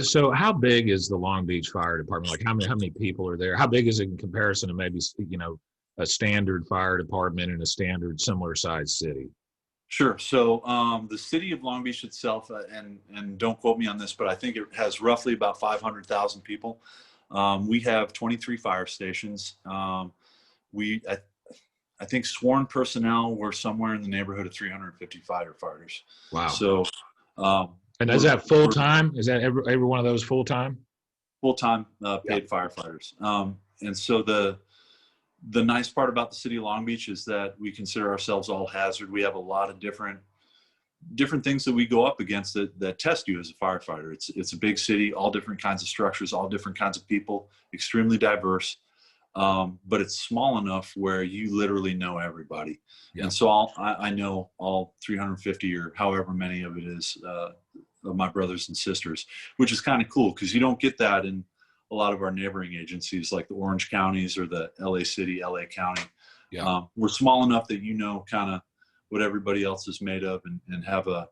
So how big is the Long Beach Fire Department? Like how many people are there? How big is it in comparison to maybe, a standard fire department in a standard similar sized city? Sure. So the city of Long Beach itself, and don't quote me on this, but I think it has roughly about 500,000 people. We have 23 fire stations. We I think sworn personnel were somewhere in the neighborhood of 350 firefighters. Wow. So And is that full time? Is that every one of those full time? Full-time paid firefighters. And so the nice part about the city of Long Beach is that we consider ourselves all hazard. We have a lot of different things that we go up against that test you as a firefighter. It's a big city, all different kinds of structures, all different kinds of people, extremely diverse. But it's small enough where you literally know everybody. Yeah. And so I know all 350 or however many of it is of my brothers and sisters, which is kind of cool because you don't get that in a lot of our neighboring agencies like the Orange counties or the LA City, LA County. Yeah. We're small enough that you know kind of what everybody else is made of and have a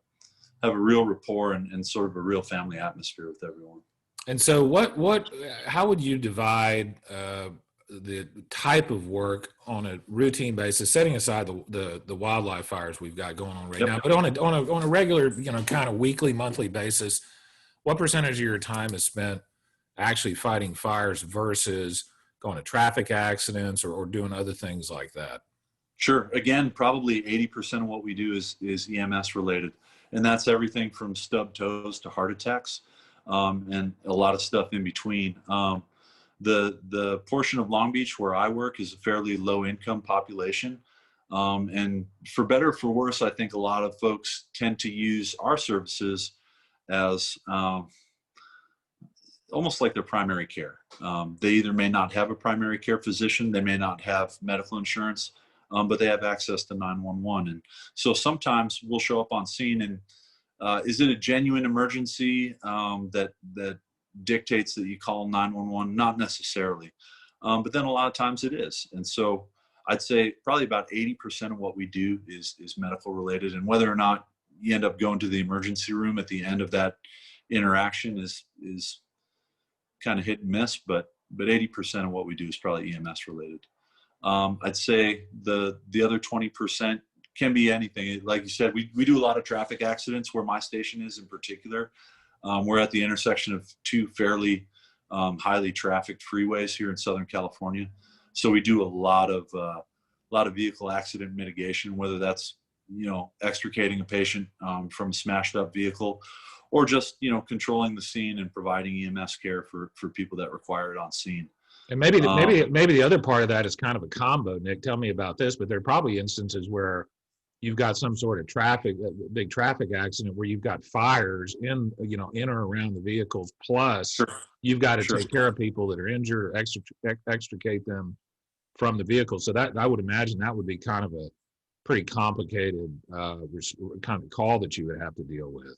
real rapport and sort of a real family atmosphere with everyone. And so how would you divide the type of work on a routine basis, setting aside the wildlife fires we've got going on right now, but on a regular, kind of weekly, monthly basis, what percentage of your time is spent actually fighting fires versus going to traffic accidents or doing other things like that? Sure. Again, probably 80% of what we do is EMS related, and that's everything from stubbed toes to heart attacks, and a lot of stuff in between. The portion of Long Beach where I work is a fairly low income population. And for better or for worse, I think a lot of folks tend to use our services as almost like their primary care. They either may not have a primary care physician, they may not have medical insurance, but they have access to 911. And so sometimes we'll show up on scene and is it a genuine emergency that dictates that you call 911? Not necessarily, but then a lot of times it is. And so I'd say probably about 80% of what we do is medical related, and whether or not you end up going to the emergency room at the end of that interaction is kind of hit and miss, but 80% of what we do is probably EMS related. I'd say the other 20% can be anything. Like you said, we do a lot of traffic accidents where my station is in particular. We're at the intersection of two fairly highly trafficked freeways here in Southern California. So we do a lot of vehicle accident mitigation, whether that's, extricating a patient from a smashed up vehicle or just, controlling the scene and providing EMS care for people that require it on scene. And maybe the other part of that is kind of a combo, Nick. Tell me about this, but there are probably instances where you've got some sort of big traffic accident where you've got fires in or around the vehicles. Plus, you've got to take care of people that are injured, extricate them from the vehicle. So that I would imagine that would be kind of a pretty complicated kind of call that you would have to deal with.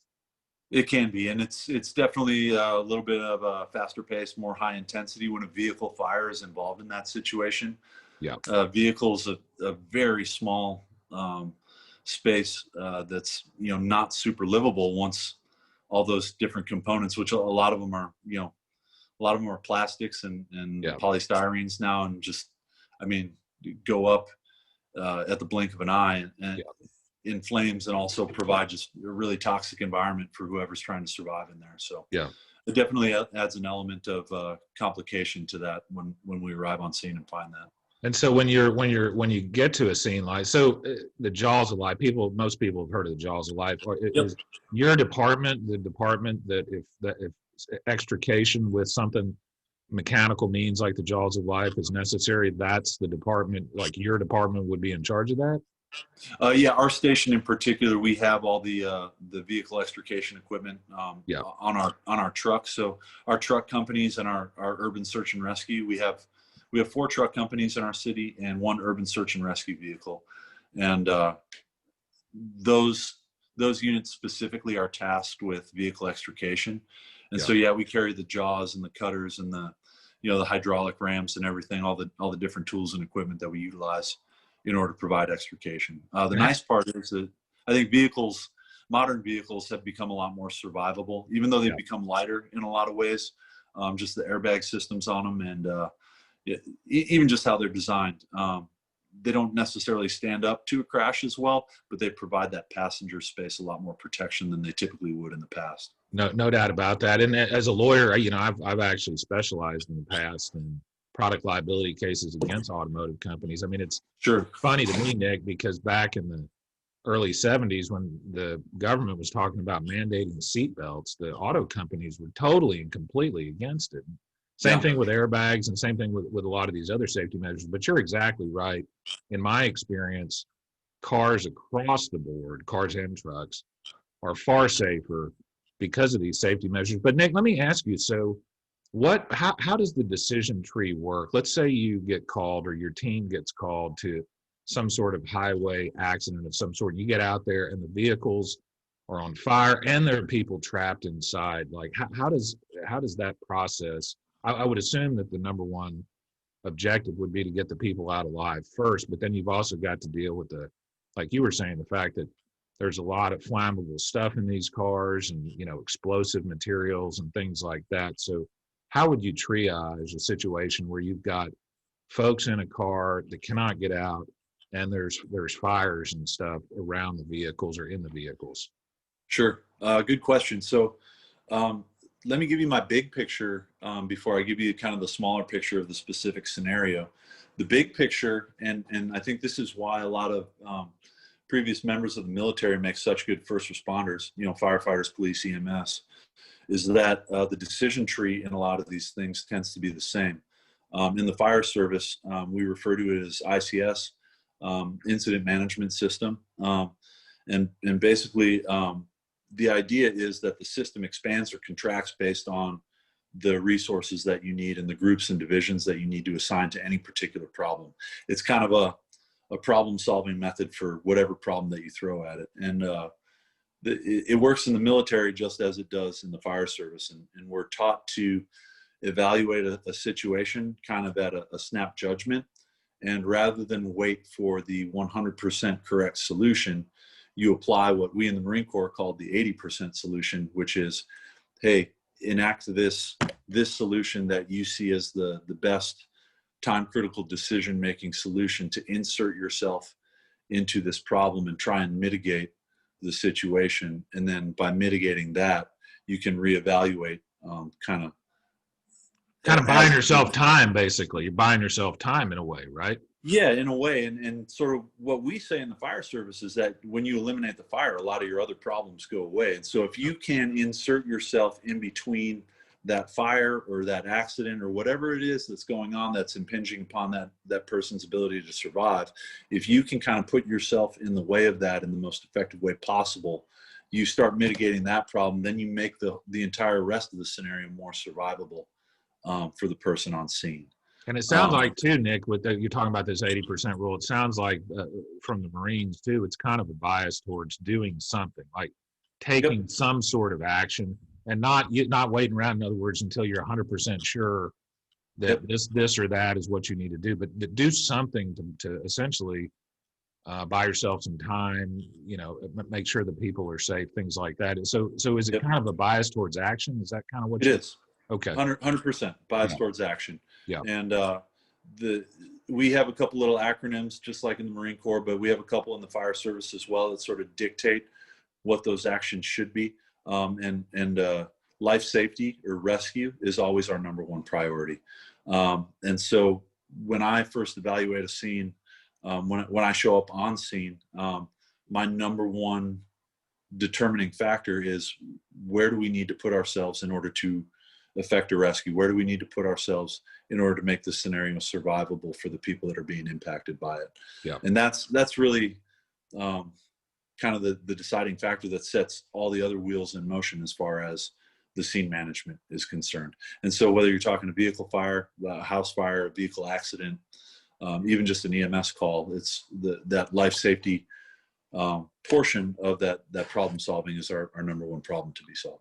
It can be, and it's definitely a little bit of a faster pace, more high intensity when a vehicle fire is involved in that situation. Yeah, vehicle's a very small space that's not super livable once all those different components, which a lot of them are plastics and polystyrenes now, and just go up at the blink of an eye and in flames, and also provide just a really toxic environment for whoever's trying to survive in there. So it definitely adds an element of complication to that when we arrive on scene and find that. And so when you get to a scene like the jaws of life, most people have heard of the jaws of life. Or is your department the department that if extrication with something mechanical means like the jaws of life is necessary, that's the department, like your department would be in charge of that? Our station in particular, we have all the vehicle extrication equipment on our trucks. So our truck companies and our urban search and rescue, we have 4 truck companies in our city and 1 urban search and rescue vehicle. And those units specifically are tasked with vehicle extrication. And so, we carry the jaws and the cutters and the hydraulic ramps and everything, all the different tools and equipment that we utilize in order to provide extrication. The nice part is that I think vehicles modern vehicles have become a lot more survivable, even though they've become lighter in a lot of ways. Just the airbag systems on them, and even just how they're designed. They don't necessarily stand up to a crash as well, but they provide that passenger space a lot more protection than they typically would in the past. No doubt about that. And as a lawyer, I've actually specialized in the past in product liability cases against automotive companies. I mean, it's Sure. funny to me, Nick, because back in the early 70s, when the government was talking about mandating seat belts, the auto companies were totally and completely against it. Same thing with airbags, and same thing with a lot of these other safety measures. But you're exactly right. In my experience, cars across the board, cars and trucks, are far safer because of these safety measures. But Nick, let me ask you, so how does the decision tree work? Let's say you get called, or your team gets called to some sort of highway accident of some sort. You get out there and the vehicles are on fire and there are people trapped inside. Like how does that process, I would assume that the number one objective would be to get the people out alive first, but then you've also got to deal with like you were saying, the fact that there's a lot of flammable stuff in these cars, and explosive materials and things like that. So how would you triage a situation where you've got folks in a car that cannot get out, and there's fires and stuff around the vehicles or in the vehicles? Sure. Good question. So let me give you my big picture before I give you kind of the smaller picture of the specific scenario. The big picture, and I think this is why a lot of previous members of the military make such good first responders, firefighters, police, EMS, is that the decision tree in a lot of these things tends to be the same. In the fire service, we refer to it as ICS, Incident Management System. And basically, the idea is that the system expands or contracts based on the resources that you need and the groups and divisions that you need to assign to any particular problem. It's kind of a problem-solving method for whatever problem that you throw at it. And it works in the military just as it does in the fire service. And we're taught to evaluate a situation kind of at a snap judgment. And rather than wait for the 100% correct solution, you apply what we in the Marine Corps called the 80% solution, which is, hey, enact this solution that you see as the best time-critical decision-making solution to insert yourself into this problem and try and mitigate the situation. And then by mitigating that, you can reevaluate kind of Buying yourself time, basically. You're buying yourself time in a way, right? Yeah, in a way. And sort of what we say in the fire service is that when you eliminate the fire, a lot of your other problems go away. And so if you can insert yourself in between that fire or that accident or whatever it is that's going on that's impinging upon that person's ability to survive, if you can kind of put yourself in the way of that in the most effective way possible, you start mitigating that problem, then you make the entire rest of the scenario more survivable for the person on scene. And it sounds like too, Nick, you're talking about this 80% rule. It sounds like from the Marines too, it's kind of a bias towards doing something, like taking some sort of action, and not waiting around, in other words, until you're 100% sure that this or that is what you need to do, but do something to essentially buy yourself some time, make sure that people are safe, things like that. So is it kind of a bias towards action? Is that kind of what it is? Okay. 100% bias towards action. Yeah. And we have a couple little acronyms, just like in the Marine Corps, but we have a couple in the fire service as well that sort of dictate what those actions should be. And life safety or rescue is always our number one priority. And so when I first evaluate a scene, when I show up on scene, my number one determining factor is, where do we need to put ourselves in order to effect a rescue? Where do we need to put ourselves in order to make the scenario survivable for the people that are being impacted by it? Yeah. And that's really kind of the deciding factor that sets all the other wheels in motion as far as the scene management is concerned. And so whether you're talking a vehicle fire, a house fire, a vehicle accident, even just an EMS call, it's that life safety portion of that problem solving is our number one problem to be solved.